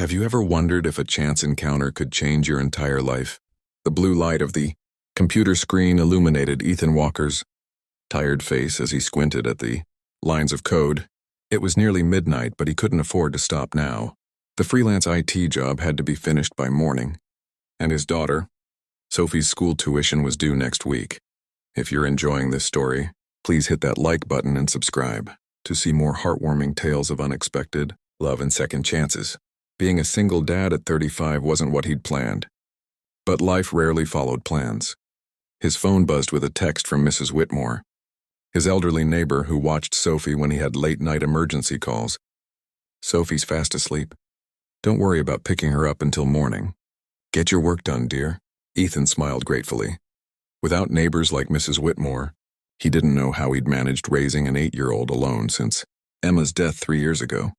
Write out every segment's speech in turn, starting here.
Have you ever wondered if a chance encounter could change your entire life? The blue light of the computer screen illuminated Ethan Walker's tired face as he squinted at the lines of code. It was nearly midnight, but he couldn't afford to stop now. The freelance IT job had to be finished by morning, and his daughter, Sophie's school tuition was due next week. If you're enjoying this story, please hit that like button and subscribe to see more heartwarming tales of unexpected love and second chances. Being a single dad at 35 wasn't what he'd planned, but life rarely followed plans. His phone buzzed with a text from Mrs. Whitmore, his elderly neighbor who watched Sophie when he had late-night emergency calls. "Sophie's fast asleep. Don't worry about picking her up until morning. Get your work done, dear." Ethan smiled gratefully. Without neighbors like Mrs. Whitmore, he didn't know how he'd managed raising an 8-year-old alone since Emma's death 3 years ago.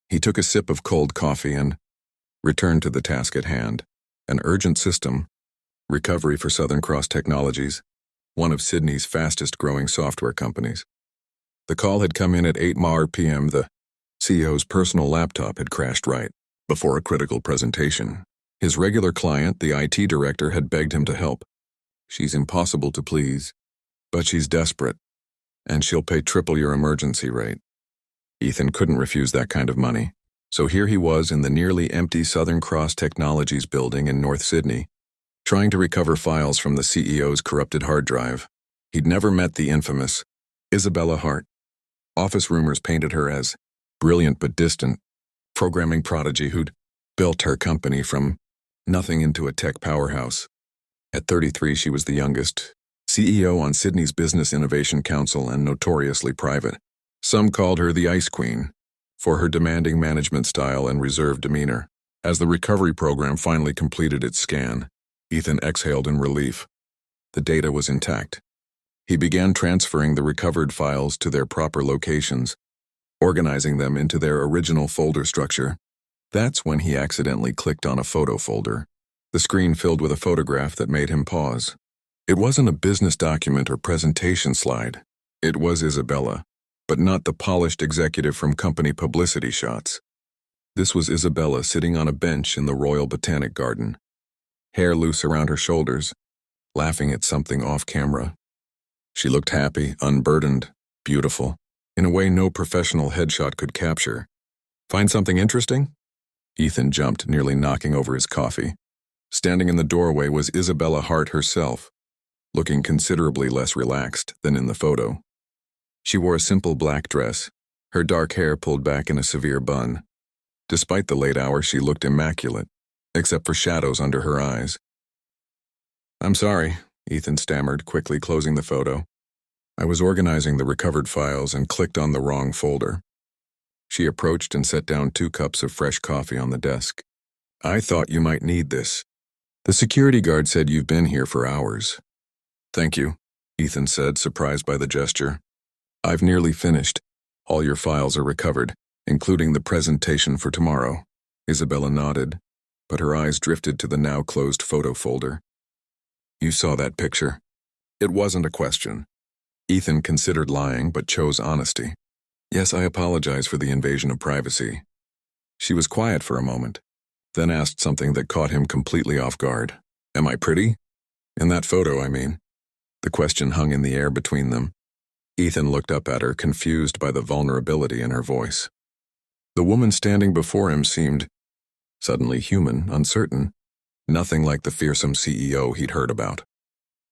He took a sip of cold coffee and returned to the task at hand. An urgent system recovery for Southern Cross Technologies, one of Sydney's fastest-growing software companies. The call had come in at 8 p.m. The CEO's personal laptop had crashed right before a critical presentation. His regular client, the IT director, had begged him to help. "She's impossible to please, but she's desperate, and she'll pay triple your emergency rate." Ethan couldn't refuse that kind of money. So here he was in the nearly empty Southern Cross Technologies building in North Sydney, trying to recover files from the CEO's corrupted hard drive. He'd never met the infamous Isabella Hart. Office rumors painted her as brilliant but distant programming prodigy who'd built her company from nothing into a tech powerhouse. At 33, she was the youngest CEO on Sydney's Business Innovation Council and notoriously private. Some called her the Ice Queen for her demanding management style and reserved demeanor. As the recovery program finally completed its scan, Ethan exhaled in relief. The data was intact. He began transferring the recovered files to their proper locations, organizing them into their original folder structure. That's when he accidentally clicked on a photo folder. The screen filled with a photograph that made him pause. It wasn't a business document or presentation slide. It was Isabella, but not the polished executive from company publicity shots. This was Isabella sitting on a bench in the Royal Botanic Garden, hair loose around her shoulders, laughing at something off camera. She looked happy, unburdened, beautiful, in a way no professional headshot could capture. "Find something interesting?" Ethan jumped, nearly knocking over his coffee. Standing in the doorway was Isabella Hart herself, looking considerably less relaxed than in the photo. She wore a simple black dress, her dark hair pulled back in a severe bun. Despite the late hour, she looked immaculate, except for shadows under her eyes. "I'm sorry," Ethan stammered, quickly closing the photo. "I was organizing the recovered files and clicked on the wrong folder." She approached and set down 2 cups of fresh coffee on the desk. "I thought you might need this. The security guard said you've been here for hours." "Thank you," Ethan said, surprised by the gesture. "I've nearly finished. All your files are recovered, including the presentation for tomorrow." Isabella nodded, but her eyes drifted to the now closed photo folder. "You saw that picture." It wasn't a question. Ethan considered lying, but chose honesty. "Yes, I apologize for the invasion of privacy." She was quiet for a moment, then asked something that caught him completely off guard. "Am I pretty? In that photo, I mean." The question hung in the air between them. Ethan looked up at her, confused by the vulnerability in her voice. The woman standing before him seemed suddenly human, uncertain, nothing like the fearsome CEO he'd heard about.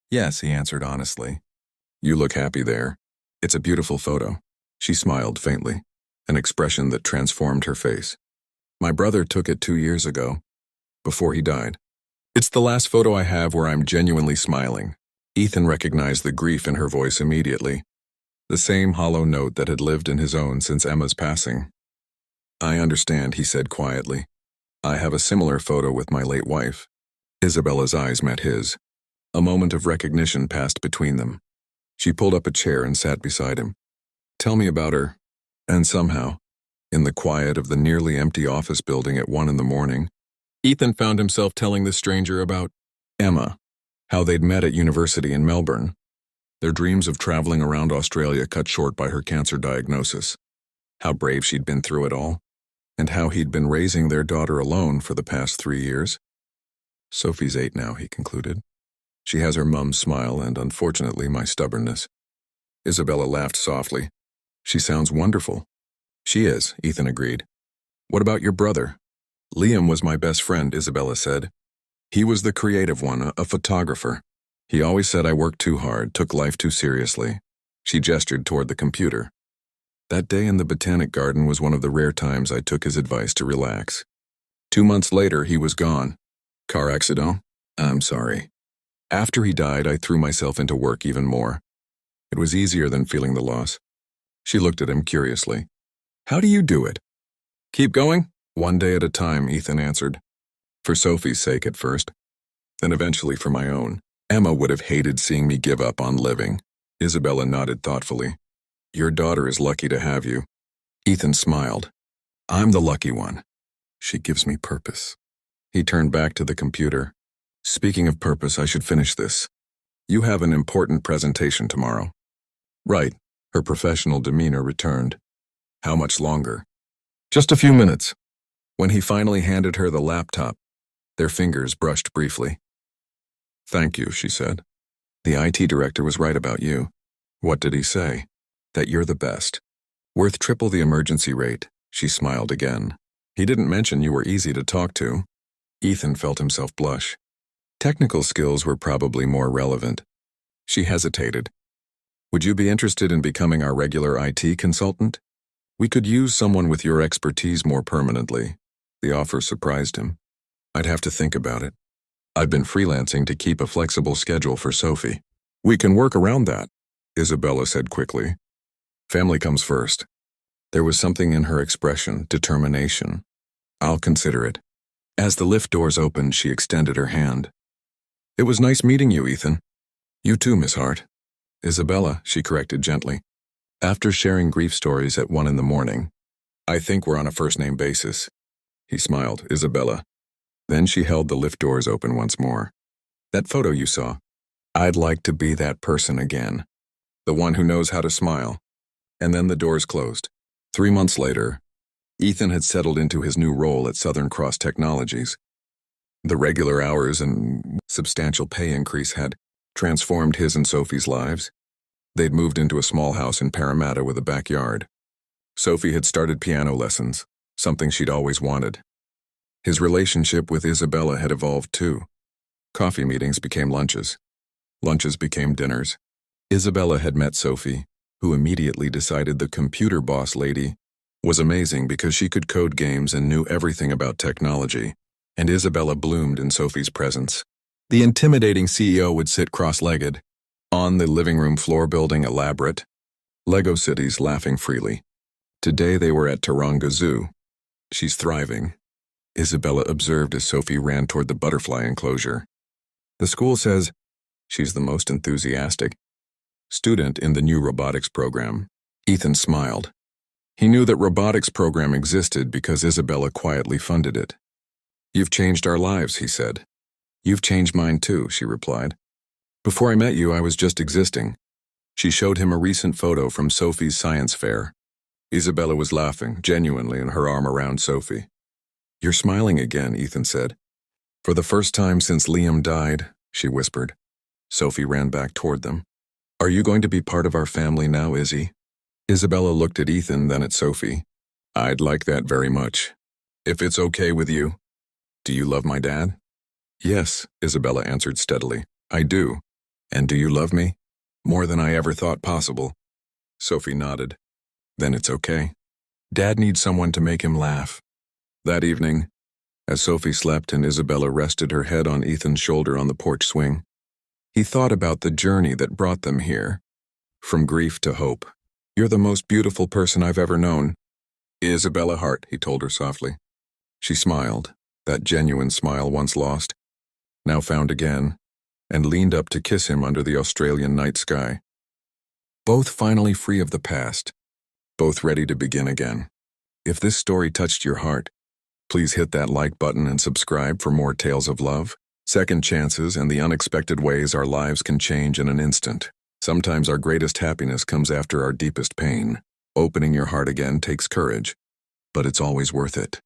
"Yes," he answered honestly. "You look happy there. It's a beautiful photo." She smiled faintly, an expression that transformed her face. "My brother took it 2 years ago, before he died. It's the last photo I have where I'm genuinely smiling." Ethan recognized the grief in her voice immediately, the same hollow note that had lived in his own since Emma's passing. "I understand," he said quietly. "I have a similar photo with my late wife." Isabella's eyes met his. A moment of recognition passed between them. She pulled up a chair and sat beside him. "Tell me about her." And somehow, in the quiet of the nearly empty office building at 1 a.m, Ethan found himself telling the stranger about Emma, how they'd met at university in Melbourne, their dreams of traveling around Australia cut short by her cancer diagnosis, how brave she'd been through it all, and how he'd been raising their daughter alone for the past 3 years. Sophie's 8 now, he concluded. She has her mum's smile and, unfortunately, my stubbornness. Isabella laughed softly. She sounds wonderful. She is, Ethan agreed. What about your brother? Liam was my best friend, Isabella said. He was the creative one, a photographer. He always said I worked too hard, took life too seriously. She gestured toward the computer. That day in the Botanic Garden was one of the rare times I took his advice to relax. 2 months later, he was gone. Car accident? I'm sorry. After he died, I threw myself into work even more. It was easier than feeling the loss. She looked at him curiously. How do you do it? Keep going? One day at a time, Ethan answered. For Sophie's sake at first, then eventually for my own. Emma would have hated seeing me give up on living. Isabella nodded thoughtfully. Your daughter is lucky to have you. Ethan smiled. I'm the lucky one. She gives me purpose. He turned back to the computer. Speaking of purpose, I should finish this. You have an important presentation tomorrow. Right. Her professional demeanor returned. How much longer? Just a few minutes. When he finally handed her the laptop, their fingers brushed briefly. Thank you, she said. The IT director was right about you. What did he say? That you're the best. Worth triple the emergency rate, she smiled again. He didn't mention you were easy to talk to. Ethan felt himself blush. Technical skills were probably more relevant. She hesitated. Would you be interested in becoming our regular IT consultant? We could use someone with your expertise more permanently. The offer surprised him. I'd have to think about it. I've been freelancing to keep a flexible schedule for Sophie. We can work around that, Isabella said quickly. Family comes first. There was something in her expression, determination. I'll consider it. As the lift doors opened, she extended her hand. It was nice meeting you, Ethan. You too, Miss Hart. Isabella, she corrected gently. After sharing grief stories at 1 a.m, I think we're on a first-name basis. He smiled, Isabella. Then she held the lift doors open once more. That photo you saw. I'd like to be that person again. The one who knows how to smile. And then the doors closed. 3 months later, Ethan had settled into his new role at Southern Cross Technologies. The regular hours and substantial pay increase had transformed his and Sophie's lives. They'd moved into a small house in Parramatta with a backyard. Sophie had started piano lessons, something she'd always wanted. His relationship with Isabella had evolved too. Coffee meetings became lunches. Lunches became dinners. Isabella had met Sophie, who immediately decided the computer boss lady was amazing because she could code games and knew everything about technology, and Isabella bloomed in Sophie's presence. The intimidating CEO would sit cross-legged on the living room floor building elaborate Lego cities, laughing freely. Today they were at Taronga Zoo. She's thriving, Isabella observed as Sophie ran toward the butterfly enclosure. The school says she's the most enthusiastic student in the new robotics program. Ethan smiled. He knew that robotics program existed because Isabella quietly funded it. You've changed our lives, he said. You've changed mine too, she replied. Before I met you, I was just existing. She showed him a recent photo from Sophie's science fair. Isabella was laughing, genuinely, in her arm around Sophie. You're smiling again, Ethan said. For the first time since Liam died, she whispered. Sophie ran back toward them. Are you going to be part of our family now, Izzy? Isabella looked at Ethan, then at Sophie. I'd like that very much. If it's okay with you. Do you love my dad? Yes, Isabella answered steadily. I do. And do you love me? More than I ever thought possible. Sophie nodded. Then it's okay. Dad needs someone to make him laugh. That evening, as Sophie slept and Isabella rested her head on Ethan's shoulder on the porch swing, he thought about the journey that brought them here. From grief to hope. You're the most beautiful person I've ever known. Isabella Hart, he told her softly. She smiled, that genuine smile once lost, now found again, and leaned up to kiss him under the Australian night sky. Both finally free of the past, both ready to begin again. If this story touched your heart, please hit that like button and subscribe for more tales of love, second chances, and the unexpected ways our lives can change in an instant. Sometimes our greatest happiness comes after our deepest pain. Opening your heart again takes courage. but it's always worth it.